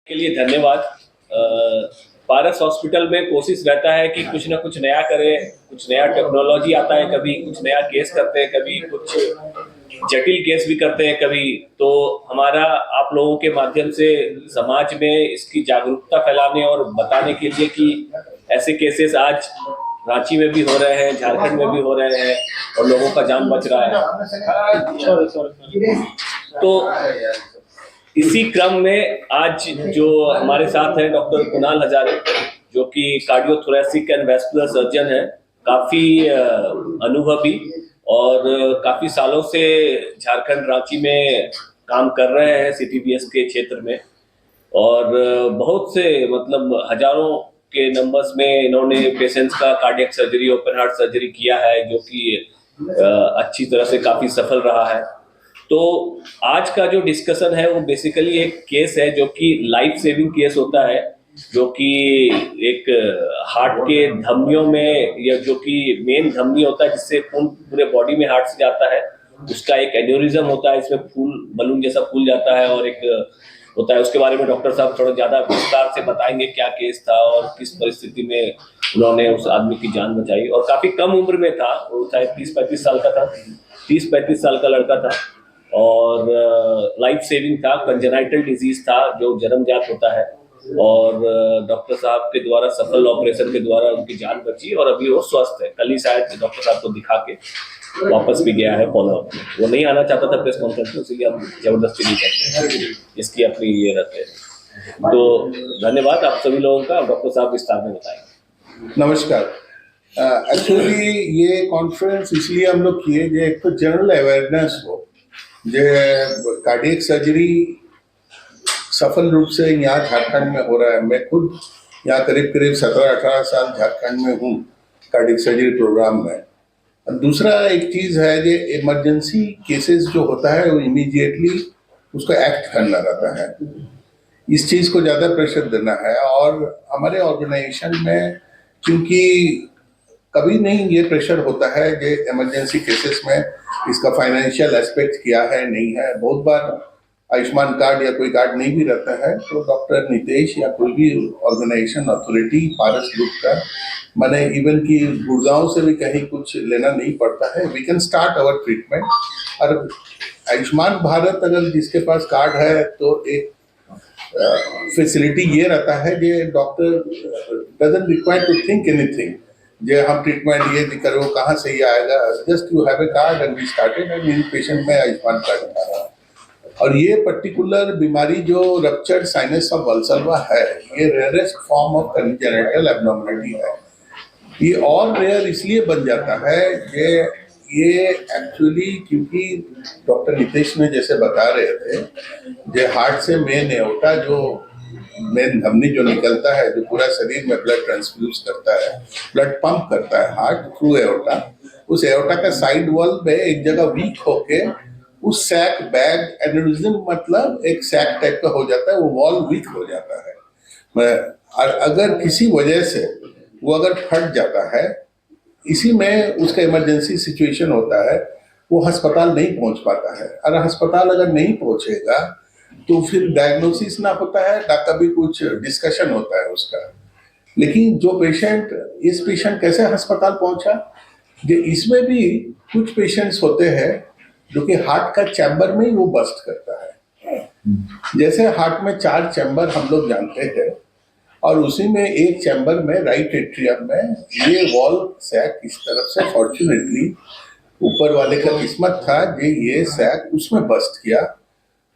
के लिए धन्यवाद। पारस हॉस्पिटल में कोशिश रहता है कि कुछ ना कुछ नया करें, कुछ नया टेक्नोलॉजी आता है, कभी कुछ नया केस करते हैं, कभी कुछ जटिल केस भी करते हैं कभी। तो हमारा आप लोगों के माध्यम से समाज में इसकी जागरूकता फैलाने और बताने के लिए कि ऐसे केसेस आज रांची में भी हो रहे हैं, झारखंड में भी हो रहे हैं और लोगों का जान बच रहा है। तो इसी क्रम में आज जो हमारे साथ है डॉक्टर कुणाल हजारे, जो कि कार्डियोथोरेसिक एंड वैस्कुलर सर्जन है, काफी अनुभवी और काफी सालों से झारखंड रांची में काम कर रहे हैं सीटीबीएस के क्षेत्र में। और बहुत से मतलब हजारों के नंबर्स में इन्होंने पेशेंट्स का cardiac surgery, open heart surgery किया है, जो कि अच्छी तरह से काफी सफल रहा है। तो आज का जो डिस्कशन है वो बेसिकली एक केस है जो कि लाइफ सेविंग केस होता है, जो कि एक हार्ट के धमनियों में, या जो कि मेन धमनी होता है जिससे खून पूरे बॉडी में हार्ट से जाता है, उसका एक एन्यूरिज्म होता है, इसमें फूल बलून जैसा फूल जाता है और एक होता है। उसके बारे में डॉक्टर साहब थोड़ा ज्यादा विस्तार से बताएंगे क्या केस था और किस परिस्थिति में उन्होंने उस आदमी की जान बचाई। और काफी कम उम्र में था वो, शायद 30-35 साल का था, 30-35 साल का लड़का था और लाइफ सेविंग था। कंजेनाइटल डिजीज था जो जन्मजात होता है और डॉक्टर साहब के द्वारा सफल ऑपरेशन के द्वारा उनकी जान बची और अभी वो स्वस्थ है। कल ही शायद डॉक्टर साहब को दिखा के वापस भी गया है फॉलो अप में। वो नहीं आना चाहता था प्रेस कॉन्फ्रेंस में, इसलिए हम जबरदस्ती नहीं करते हैं, इसकी अपनी ये रहते हैं। तो धन्यवाद आप सभी लोगों का। डॉक्टर साहब विस्तार में बताएंगे। नमस्कार। एक्चुअली ये कॉन्फ्रेंस इसलिए हम लोग किए जो एक तो जनरल अवेयरनेस हो, जो कार्डियक सर्जरी सफल रूप से यहाँ झारखंड में हो रहा है। मैं खुद यहाँ करीब करीब 17-18 साल झारखंड में हूँ कार्डियक सर्जरी प्रोग्राम में। दूसरा एक चीज़ है जो इमरजेंसी केसेस जो होता है वो इमीडिएटली उसको एक्ट करना रहता है, इस चीज़ को ज़्यादा प्रेशर देना है। और हमारे ऑर्गेनाइजेशन में क्योंकि कभी नहीं ये प्रेशर होता है कि इमरजेंसी केसेस में इसका फाइनेंशियल एस्पेक्ट क्या है नहीं है। बहुत बार आयुष्मान कार्ड या कोई कार्ड नहीं भी रहता है तो डॉक्टर नितेश या कोई भी ऑर्गेनाइजेशन अथॉरिटी पारस ग्रुप का, मैंने इवन कि गुड़गांव से भी कहीं कुछ लेना नहीं पड़ता है, we can start our treatment. और आयुष्मान भारत अगर जिसके पास कार्ड है तो एक फैसिलिटी ये रहता है कि doctor doesn't require to think anything, जे हम ट्रीटमेंट ये करो कहाँ से ही आएगा, just you have a card and we started and in patient में आयुष्मान कार्ड आ रहा है। और ये पर्टिकुलर बीमारी जो रप्चर्ड साइनस ऑफ वल्सल्वा है, ये rarest form of congenital abnormality है। ये और रेयर इसलिए बन जाता है कि ये एक्चुअली क्योंकि डॉक्टर नितेश ने जैसे बता रहे थे, जो हार्ट से मेन एओर्टा, जो मेन धमनी जो निकलता है, जो पूरा शरीर में ब्लड ट्रांसफ्यूज करता है, ब्लड पंप करता है हार्ट थ्रू एओर्टा, उस एओर्टा का साइड वॉल में एक जगह वीक होके उस सैक बैग एन्यूरिज्म, मतलब एक सैक टाइप का हो जाता है, वो वॉल वीक हो जाता है। और अगर किसी वजह से वो अगर फट जाता है, इसी में उसका इमरजेंसी सिचुएशन होता है, वो अस्पताल नहीं पहुंच पाता है। और अस्पताल अगर नहीं पहुंचेगा तो फिर डायग्नोसिस ना होता है ना कभी कुछ डिस्कशन होता है उसका। लेकिन जो पेशेंट, इस पेशेंट कैसे अस्पताल पहुंचा, कि इसमें भी कुछ पेशेंट्स होते हैं जो कि हार्ट का चैम्बर में ही वो बस्ट करता है। जैसे हार्ट में 4 चैम्बर हम लोग जानते हैं और उसी में एक चैम्बर में राइट एट्रियम में ये वॉल सैक इस तरफ से फॉर्चुनेटली ऊपर वाले का किस्मत था कि ये सैक उसमें बस्ट किया।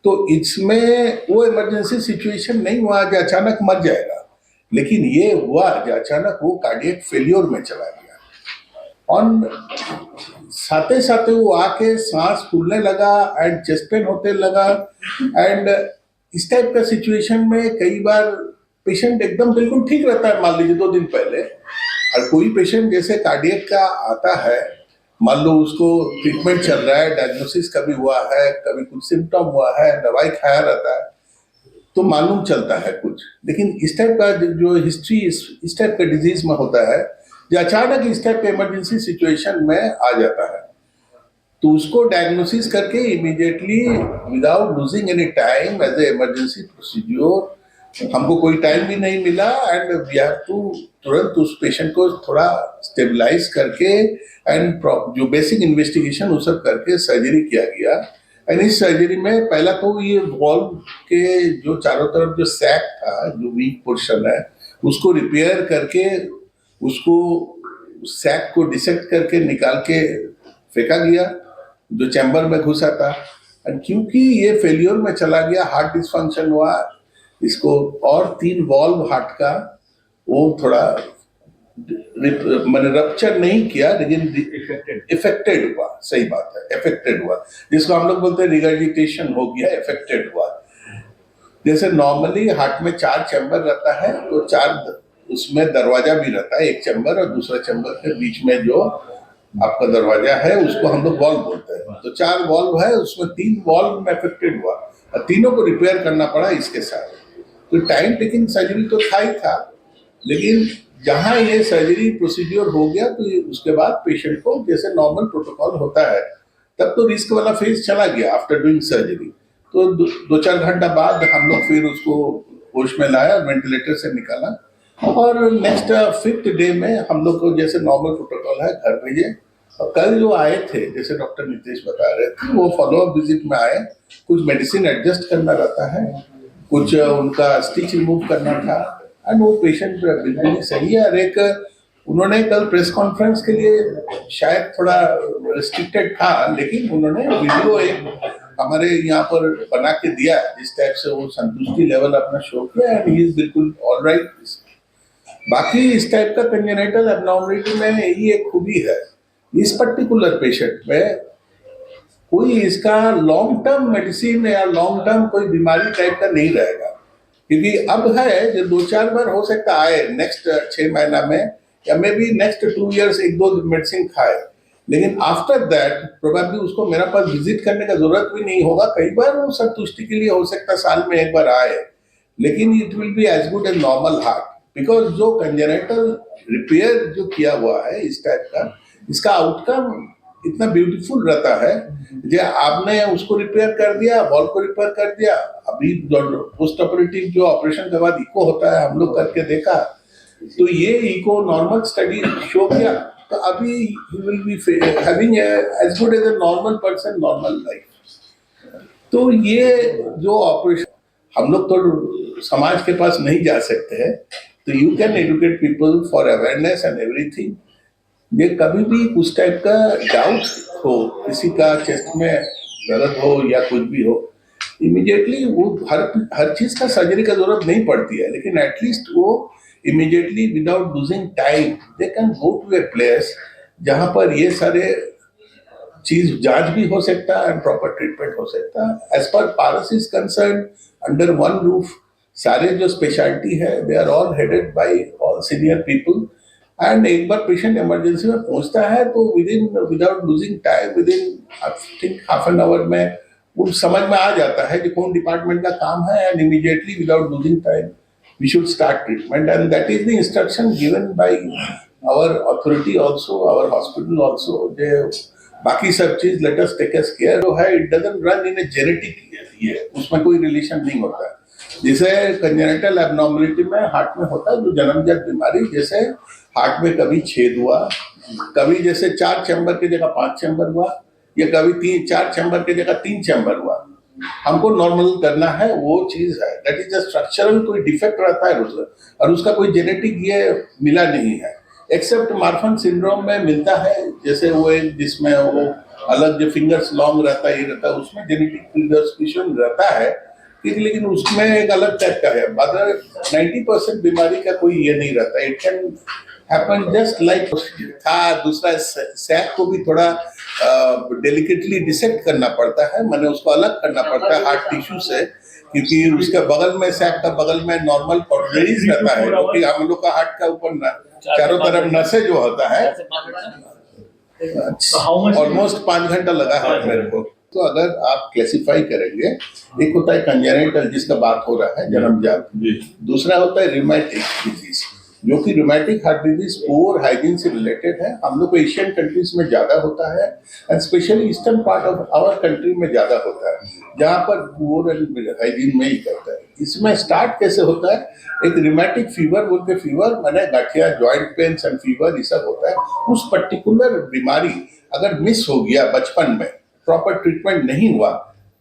तो इसमें वो इमरजेंसी सिचुएशन नहीं हुआ जो अचानक मर जाएगा, लेकिन ये हुआ जो अचानक वो कार्डियक फेल्योर में चला गया और साथे साथे वो आके सांस फूलने लगा एंड चेस्ट पेन होते लगा। एंड इस टाइप का सिचुएशन में कई बार पेशेंट एकदम बिल्कुल ठीक रहता है, मान लीजिए 2 दिन पहले, और कोई पेशेंट जैसे कार्डियक का आता है, मान लो उसको ट्रीटमेंट चल रहा है, डायग्नोसिस कभी हुआ है, कभी कुछ सिम्टम हुआ है, दवाई खाया रहता है तो मालूम चलता है कुछ। लेकिन इस टाइप का जो हिस्ट्री इस टाइप का डिजीज में होता है, जो अचानक इस टाइप के इमरजेंसी सिचुएशन में आ जाता है, तो उसको डायग्नोसिस करके immediately without losing any time as a emergency procedure हमको कोई टाइम भी नहीं मिला एंड वी हैव टू तुरंत उस पेशेंट को थोड़ा स्टेबलाइज करके एंड जो बेसिक इन्वेस्टिगेशन वो सब करके सर्जरी किया गया। एंड इस सर्जरी में पहला तो ये वॉल्व के जो चारों तरफ जो सैक था, जो वीक पोर्शन है, उसको रिपेयर करके उसको सैक को डिसेक्ट करके निकाल के फेंका गया जो चैम्बर में घुसा था। एंड क्योंकि ये फेल्योर में चला गया, हार्ट डिस्फंक्शन हुआ, इसको और 3 वॉल्व हार्ट का वो थोड़ा मैंने रप्चर नहीं किया लेकिन इफेक्टेड हुआ। सही बात है, इफेक्टेड हुआ, जिसको हम लोग बोलते हैं रिगर्जिटेशन हो गया, इफेक्टेड हुआ। जैसे नॉर्मली हार्ट में 4 चैम्बर रहता है तो 4 उसमें दरवाजा भी रहता है, एक चैम्बर और दूसरा चैम्बर के बीच में जो आपका दरवाजा है उसको हम लोग वॉल्व बोलते हैं। तो 4 वॉल्व है, उसमें 3 वॉल्व में अफेक्टेड हुआ और तीनों को रिपेयर करना पड़ा इसके साथ। तो टाइम टेकिंग सर्जरी तो था ही था, लेकिन जहां ये सर्जरी प्रोसीड्योर हो गया तो उसके बाद पेशेंट को जैसे नॉर्मल प्रोटोकॉल होता है तब तो रिस्क वाला फेज चला गया आफ्टर डूइंग सर्जरी। तो 2-4 घंटा बाद हम लोग फिर उसको होश में लाया, वेंटिलेटर से निकाला और नेक्स्ट 5th डे में हम लोग को जैसे नॉर्मल प्रोटोकॉल है घर भेजे। और कल जो आए थे जैसे डॉक्टर नितेश बता रहे थे, वो फॉलोअप विजिट में आए, कुछ मेडिसिन एडजस्ट करना रहता है, कुछ उनका स्टिच रिमूव करना था एंड वो पेशेंट बिल्कुल ही सही है। और एक उन्होंने कल प्रेस कॉन्फ्रेंस के लिए शायद थोड़ा रिस्ट्रिक्टेड था, लेकिन उन्होंने वीडियो एक हमारे यहाँ पर बना के दिया जिस टाइप से वो संतुष्टि लेवल अपना शो किया एंड ही इज बिल्कुल ऑलराइट। बाकी इस टाइप का कंजेनिटल एब्नॉर्मलिटी में यही एक खूबी है, इस पर्टिकुलर पेशेंट में कोई इसका लॉन्ग टर्म मेडिसिन या लॉन्ग टर्म कोई बीमारी टाइप का नहीं रहेगा, क्योंकि अब है जो 2-4 बार हो सकता आए नेक्स्ट 6 महीना में या may be next 2 years 1-2 medicine खाए, लेकिन आफ्टर दैट प्रोबेबली उसको मेरा पास विजिट करने का जरूरत भी नहीं होगा। कई बार वो संतुष्टि के लिए हो सकता है साल में 1 बार आए, लेकिन it will be as good as normal heart, because जो कंजेनिटल रिपेयर जो किया हुआ है इस टाइप का, इसका आउटकम इतना ब्यूटीफुल रहता है। जो आपने उसको रिपेयर कर दिया, वॉल को रिपेयर कर दिया, अभी पोस्ट ऑपरेटिव जो ऑपरेशन के बाद इको होता है हम लोग करके देखा, तो ये इको नॉर्मल स्टडी शो किया, तो अभी ही will be having as good as a normal person, normal life. तो ये जो ऑपरेशन हम लोग तो समाज के पास नहीं जा सकते हैं, तो you can educate people for awareness and everything. ये कभी भी उस टाइप का डाउट हो, किसी का चेस्ट में दर्द हो या कुछ भी हो, इमीडिएटली वो हर चीज का सर्जरी का जरूरत नहीं पड़ती है, लेकिन एटलीस्ट वो immediately without losing time they can go to a place जहां पर ये सारे चीज जांच भी हो सकता है एंड प्रॉपर ट्रीटमेंट हो सकता है। As far Paras is concern, under one roof सारे जो स्पेशलिटी है they are all headed by all senior people. And एक बार पेशेंट इमरजेंसी में पहुंचता है तो without losing time within I think half an hour में वो समझ में आ जाता है कि कौन डिपार्टमेंट का काम है, and immediately without losing time we should start treatment, and that is the instruction given by our authority also, our hospital also. बाकी सब चीज let us take us care जो है, it doesn't run in a genetic, ये उसमें कोई relation नहीं होता है। जैसे कंजेनिटल एब्नॉर्मलिटी में हार्ट में होता है जो जन्मजात बीमारी, जैसे हार्ट में कभी छेद हुआ, कभी जैसे 4 चैम्बर की जगह 5 चैम्बर हुआ, या कभी 4 चैम्बर की जगह 3 चैम्बर हुआ, हमको नॉर्मल करना है, वो चीज है। दैट इज अ स्ट्रक्चरल कोई डिफेक्ट रहता है उसका, और उसका कोई जेनेटिक ये मिला नहीं है, एक्सेप्ट मार्फन सिंड्रोम में मिलता है, जैसे वो एक जिसमें वो अलग जो फिंगर्स लॉन्ग रहता है, ये रहता है, उसमें जेनेटिक प्रिडिस्पोजिशन रहता है, लेकिन उसमें एक अलग टाइप का है। अदर 90% बीमारी का कोई ये नहीं रहता, it can happen just like था। दूसरा सैक को भी थोड़ा डेलिकेटली डिसेक्ट करना पड़ता है, मैंने उसको अलग करना पड़ता है हार्ट टिश्यू से, क्योंकि उसके बगल में सैक का बगल में नॉर्मल कॉर्डरीज रहता है, क्योंकि हम लोग का हार्ट का ऊपर चारों तरफ नसें जो होता है, ऑलमोस्ट 5 घंटा लगा है मेरे को। तो अगर आप क्लासिफाई करेंगे, एक होता है कंजेनिटल जिसका बात हो रहा है जन्मजात, दूसरा होता है रिमेटिक डिजीज जो कि rheumatic heart disease poor hygiene से रिलेटेड है। हम लोग को एशियन कंट्रीज में ज़्यादा होता है and specially eastern part of our country में ज़्यादा होता है, जहाँ पर पोअर एंड हाइजीन में ही करता है। इसमें स्टार्ट कैसे होता है, एक रिमैटिक फीवर बोलते फीवर मैंने गठिया जॉइंट पेन्स एंड फीवर ये सब होता है। उस पर्टिकुलर बीमारी अगर मिस हो गया बचपन में, प्रॉपर ट्रीटमेंट नहीं हुआ,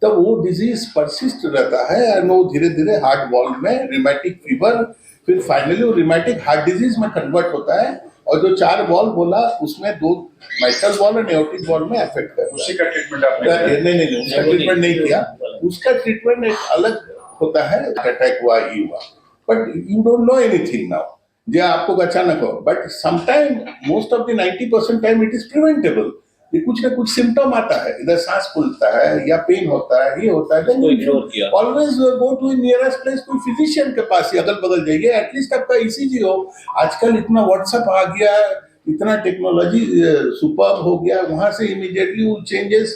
तब वो डिजीज परसिस्ट रहता है एंड वो धीरे धीरे हार्ट वॉल्व में रिमैटिक फीवर, फिर फाइनली वो रिमैटिक हार्ट डिजीज में कन्वर्ट होता है। और जो 4 वॉल्व बोला उसमें 2 माइट्रल वॉल्व और एओर्टिक वॉल्व में अफेक्ट करता है। उसी का ट्रीटमेंट आपने नहीं, उसका ट्रीटमेंट नहीं किया। उसका ट्रीटमेंट एक अलग होता है, अटैक हुआ ही हुआ, but you don't know anything now, जो आपको अचानक हो, but sometime most of the 90% time it is preventable. ये कुछ ना कुछ सिम्टम आता है, इधर सांस फूलता है या पेन होता है, ये होता है, उसको ignore किया। Always go to nearest place, कोई फिजिशियन के पास ही अगल बगल जाइए, एटलीस्ट आपका ईसीजी हो। आजकल इतना व्हाट्सएप आ गया, इतना टेक्नोलॉजी सुपर हो गया, वहां से इमीडिएटली वो चेंजेस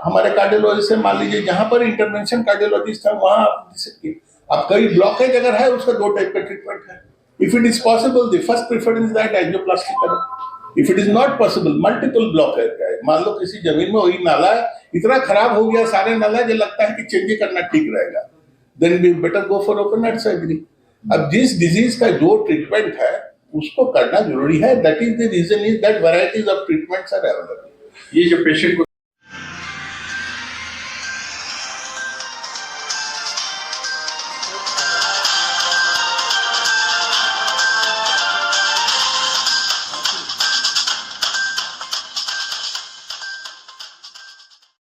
हमारे कार्डियोलॉजिस्ट से, मान लीजिए जहां पर इंटरवेंशन कार्डियोलॉजिस्ट है वहां आप दे सकते। अब कई ब्लॉकेज अगर है उसका 2 टाइप का ट्रीटमेंट है। If it is possible the first preference that angioplasty करें। If it is not possible, multiple blockage है, मान लो किसी जमीन में वही नाला है इतना खराब हो गया, सारे नाला जो लगता है कि चेंज करना ठीक रहेगा, then we better go for open heart surgery. अब जिस डिजीज का जो ट्रीटमेंट है उसको करना जरूरी है। That is the reason is that varieties of treatments are available. ये जो पेशेंट को